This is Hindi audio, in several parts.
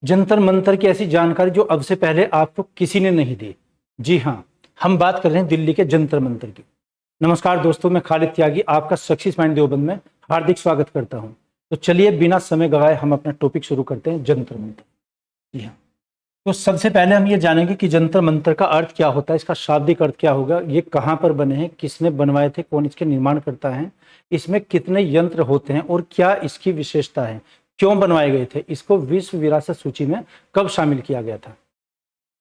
जंतर मंतर की ऐसी जानकारी जो अब से पहले आपको किसी ने नहीं दी। जी हाँ, हम बात कर रहे हैं दिल्ली के जंतर मंतर की। नमस्कार दोस्तों, मैं खालिद त्यागी आपका सक्सेस माइंड देवबंद में हार्दिक स्वागत करता हूं। तो चलिए बिना समय गवाए हम अपना टॉपिक शुरू करते हैं, जंतर मंतर। जी हाँ, तो सबसे पहले हम ये जानेंगे कि जंतर मंतर का अर्थ क्या होता है, इसका शाब्दिक अर्थ क्या होगा, ये कहाँ पर बने हैं, किसने बनवाए थे, कौन इसके निर्माण करता है, इसमें कितने यंत्र होते हैं और क्या इसकी विशेषता है, क्यों बनवाए गए थे, इसको विश्व विरासत सूची में कब शामिल किया गया था।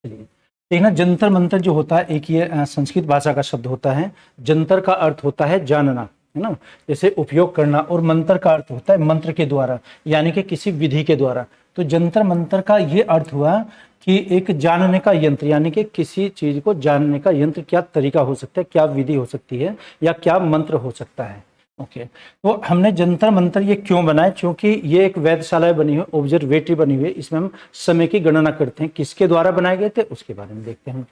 चलिए देखना, जंतर मंतर जो होता है एक ये संस्कृत भाषा का शब्द होता है। जंतर का अर्थ होता है जानना, है ना, जैसे उपयोग करना, और मंत्र का अर्थ होता है मंत्र के द्वारा, यानी कि किसी विधि के द्वारा। तो जंतर मंतर का ये अर्थ हुआ कि एक जानने का यंत्र, यानी कि किसी चीज को जानने का यंत्र, क्या तरीका हो सकता है, क्या विधि हो सकती है, या क्या मंत्र हो सकता है। ओके, तो हमने जंतर मंतर ये क्यों बनाए, क्योंकि ये एक वेधशाला बनी हुई, ऑब्जर्वेटरी बनी हुई है। इसमें हम समय की गणना करते हैं। किसके द्वारा बनाए गए थे उसके बारे में देखते हैं।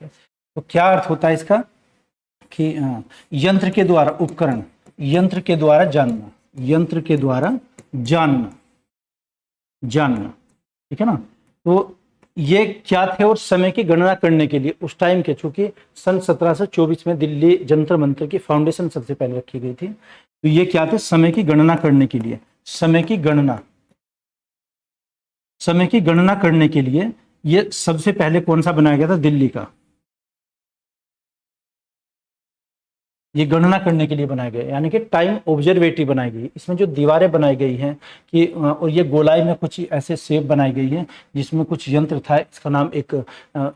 तो क्या अर्थ होता है इसका कि यंत्र के द्वारा, उपकरण, यंत्र के द्वारा जानना, यंत्र के द्वारा जानना, ठीक है ना। तो ये क्या थे, और समय की गणना करने के लिए उस टाइम के, चूंकि सन 1724 में दिल्ली जंतर मंतर की फाउंडेशन सबसे पहले रखी गई थी। तो ये क्या थे, समय की गणना करने के लिए, समय की गणना करने के लिए ये सबसे पहले कौन सा बनाया गया था, दिल्ली का। ये गणना करने के लिए बनाया गया, यानी कि टाइम ऑब्जर्वेटरी बनाई गई। इसमें जो दीवारें बनाई गई हैं कि, और ये गोलाई में कुछ ऐसे शेप बनाई गई है जिसमें कुछ यंत्र था। इसका नाम एक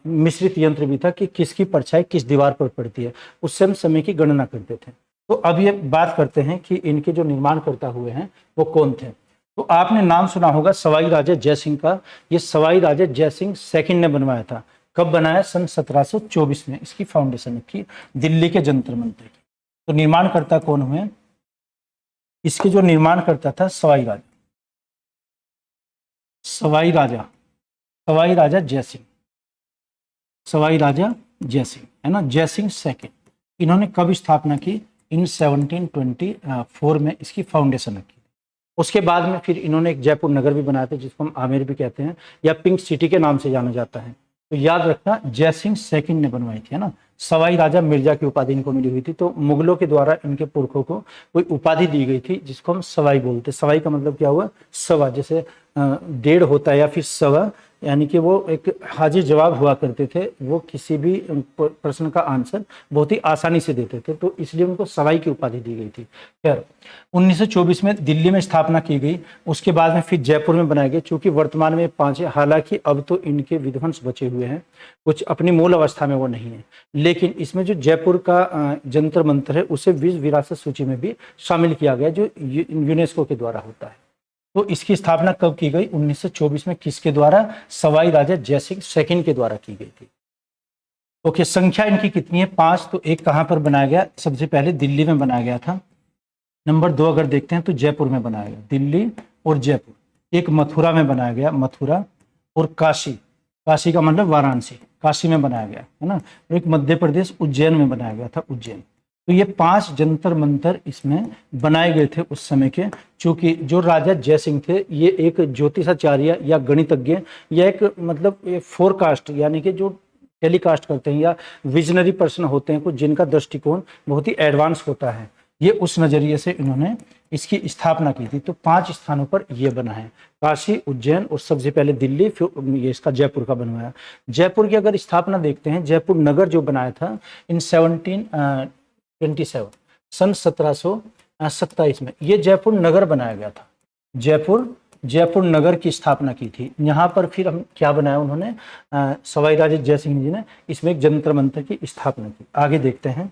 मिश्रित यंत्र भी था कि किसकी परछाई किस दीवार पर पड़ती है, उससे हम समय की गणना करते थे। तो अब ये बात करते हैं कि इनके जो निर्माणकर्ता हुए हैं वो कौन थे। तो आपने नाम सुना होगा सवाई राजा जयसिंह का। ये सवाई राजा जयसिंह सेकंड ने बनवाया था। कब बनाया, सन 1724 में इसकी फाउंडेशन रखी, दिल्ली के जंतर मंतर की। तो निर्माणकर्ता कौन हुए, इसके जो निर्माणकर्ता था सवाई राजा जयसिंह, है ना, जयसिंह सेकंड। इन्होंने कब स्थापना की, इन 1724 में इसकी फाउंडेशन रखी। उसके बाद में फिर इन्होंने एक जयपुर नगर भी बनाया था, जिसको हम आमेर भी कहते हैं या पिंक सिटी के नाम से जाना जाता है। तो याद रखना, जयसिंह सेकंड ने बनवाई थी, है ना। सवाई राजा मिर्जा की उपाधि इनको मिली हुई थी। तो मुगलों के द्वारा इनके पुरखों को कोई उपाधि दी गई थी जिसको हम सवाई बोलते। सवाई का मतलब क्या हुआ, सवा, जैसे डेढ़ होता है या फिर सवा, यानी कि वो एक हाजिर जवाब हुआ करते थे। वो किसी भी प्रश्न का आंसर बहुत ही आसानी से देते थे, तो इसलिए उनको सवाई की उपाधि दी गई थी। खैर, 1924 में दिल्ली में स्थापना की गई। उसके बाद में फिर जयपुर में बनाए गए, चूंकि वर्तमान में 5 है। हालांकि अब तो इनके विध्वंस बचे हुए हैं, कुछ अपनी मूल अवस्था में वो नहीं है। लेकिन इसमें जो जयपुर का जंतर मंतर है उसे विश्व विरासत सूची में भी शामिल किया गया, जो यूनेस्को के द्वारा होता है। तो इसकी स्थापना कब की गई, 1924 में। किसके द्वारा, सवाई राजा जयसिंह सेकंड के द्वारा की गई थी। ओके, संख्या इनकी कितनी है, 5। तो एक कहां पर बनाया गया, सबसे पहले दिल्ली में बनाया गया था। नंबर 2 अगर देखते हैं तो जयपुर में बनाया गया, दिल्ली और जयपुर। एक मथुरा में बनाया गया, मथुरा, और काशी का मतलब वाराणसी, काशी में बनाया गया, है ना। और एक मध्य प्रदेश उज्जैन में बनाया गया था, उज्जैन। तो ये 5 जंतर मंतर इसमें बनाए गए थे उस समय के। चूंकि जो राजा जयसिंह थे ये एक ज्योतिषाचार्य या गणितज्ञ या एक मतलब फोरकास्ट, यानी कि जो टेलीकास्ट करते हैं या विजनरी पर्सन होते हैं, कुछ जिनका दृष्टिकोण बहुत ही एडवांस होता है, ये उस नजरिए से इन्होंने इसकी स्थापना की थी। तो 5 स्थानों पर यह बना है, काशी, उज्जैन, और सबसे पहले दिल्ली, फिर ये इसका जयपुर का बनवाया। जयपुर की अगर स्थापना देखते हैं, जयपुर नगर जो बनाया था इन 1727, सन 1727 में ये जयपुर नगर बनाया गया था। जयपुर नगर की स्थापना की थी। यहाँ पर फिर हम क्या बनाया उन्होंने, सवाई राजा जयसिंह जी ने इसमें एक जंतर मंतर की स्थापना की। आगे देखते हैं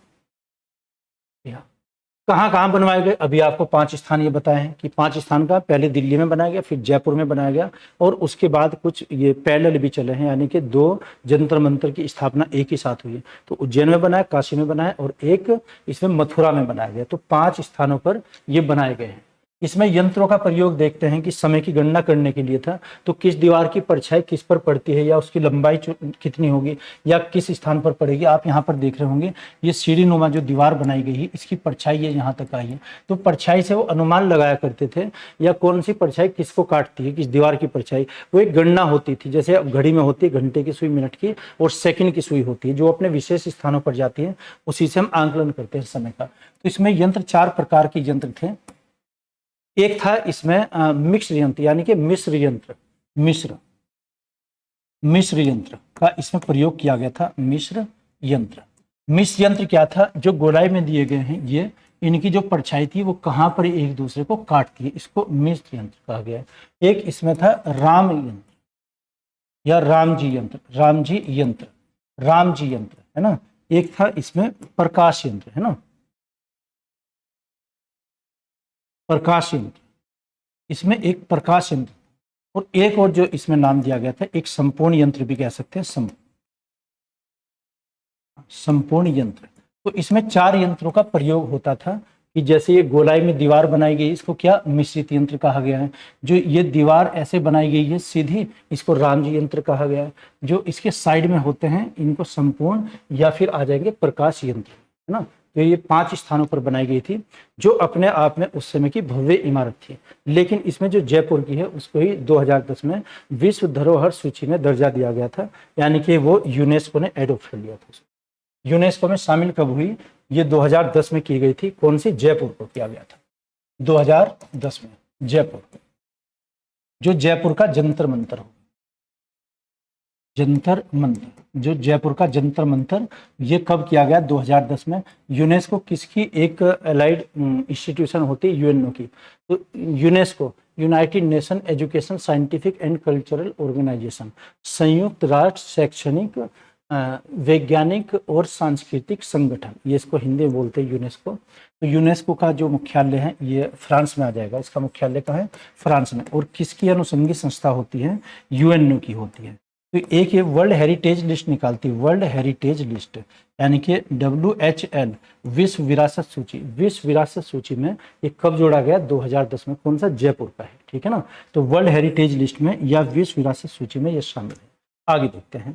कहाँ कहाँ बनवाए गए। अभी आपको 5 स्थान ये बताए हैं कि 5 स्थान का पहले दिल्ली में बनाया गया, फिर जयपुर में बनाया गया, और उसके बाद कुछ ये पैरेलल भी चले हैं, यानी कि 2 जंतर मंतर की स्थापना एक ही साथ हुई है। तो उज्जैन में बनाया, काशी में बनाया, और एक इसमें मथुरा में बनाया गया। तो 5 स्थानों पर ये बनाए गए हैं। इसमें यंत्रों का प्रयोग देखते हैं कि समय की गणना करने के लिए था, तो किस दीवार की परछाई किस पर पड़ती है या उसकी लंबाई कितनी होगी या किस स्थान पर पड़ेगी। आप यहाँ पर देख रहे होंगे ये सीढ़ी नुमा जो दीवार बनाई गई है इसकी परछाई ये यहाँ तक आई है, तो परछाई से वो अनुमान लगाया करते थे या कौन सी परछाई किसको काटती है, किस दीवार की परछाई, वो एक गणना होती थी। जैसे अब घड़ी में होती है घंटे की सुई, मिनट की और सेकंड की सुई होती है, जो अपने विशेष स्थानों पर जाती है, उसी से हम आंकलन करते हैं समय का। तो इसमें यंत्र 4 प्रकार के यंत्र थे। एक था इसमें मिक्स यंत्र यानी कि मिश्र यंत्र, मिश्र यंत्र का इसमें प्रयोग किया गया था। मिश्र यंत्र क्या था, जो गोलाई में दिए गए हैं ये इनकी जो परछाई थी वो कहाँ पर एक दूसरे को काटती है, इसको मिश्र यंत्र कहा गया है। एक इसमें था राम यंत्र या रामजी यंत्र है ना। एक था इसमें प्रकाश यंत्र है ना, प्रकाश यंत्र, इसमें एक प्रकाश यंत्र और एक और जो इसमें नाम दिया गया था एक संपूर्ण यंत्र भी कह सकते हैं, संपूर्ण यंत्र। तो इसमें 4 यंत्रों का प्रयोग होता था कि जैसे ये गोलाई में दीवार बनाई गई इसको क्या मिश्रित यंत्र कहा गया है, जो ये दीवार ऐसे बनाई गई है सीधी इसको रामजी यंत्र कहा गया है, जो इसके साइड में होते हैं इनको संपूर्ण या फिर आ जाएंगे प्रकाश यंत्र है ना। तो ये 5 स्थानों पर बनाई गई थी जो अपने आप में उस समय की भव्य इमारत थी। लेकिन इसमें जो जयपुर की है उसको ही 2010 में विश्व धरोहर सूची में दर्जा दिया गया था, यानी कि वो यूनेस्को ने एडॉप्ट कर लिया था। यूनेस्को में शामिल कब हुई, ये 2010 में की गई थी। कौन सी, जयपुर को किया गया था 2010 में। जयपुर, जो जयपुर का जंतर मंतर हो, जंतर मंतर, जो जयपुर का जंतर मंतर, ये कब किया गया, 2010 में। यूनेस्को किसकी एक एलाइड इंस्टीट्यूशन होती है, यूएनओ की। तो UNESCO United Nation education scientific and cultural organisation, संयुक्त राष्ट्र शैक्षणिक वैज्ञानिक और सांस्कृतिक संगठन, ये इसको हिंदी में बोलते हैं यूनेस्को। तो यूनेस्को का जो मुख्यालय है ये फ्रांस में आ जाएगा, इसका मुख्यालय कहाँ है, फ्रांस में। और किसकी अनुषंगी संस्था होती है, यूएनओ की होती है। तो एक ये वर्ल्ड हेरिटेज लिस्ट निकालती है, वर्ल्ड हेरिटेज लिस्ट यानी कि WHL, विश्व विरासत सूची। विश्व विरासत सूची में ये कब जोड़ा गया, 2010 में। कौन सा, जयपुर का है, ठीक है ना। तो वर्ल्ड हेरिटेज लिस्ट में या विश्व विरासत सूची में ये शामिल है। आगे देखते हैं।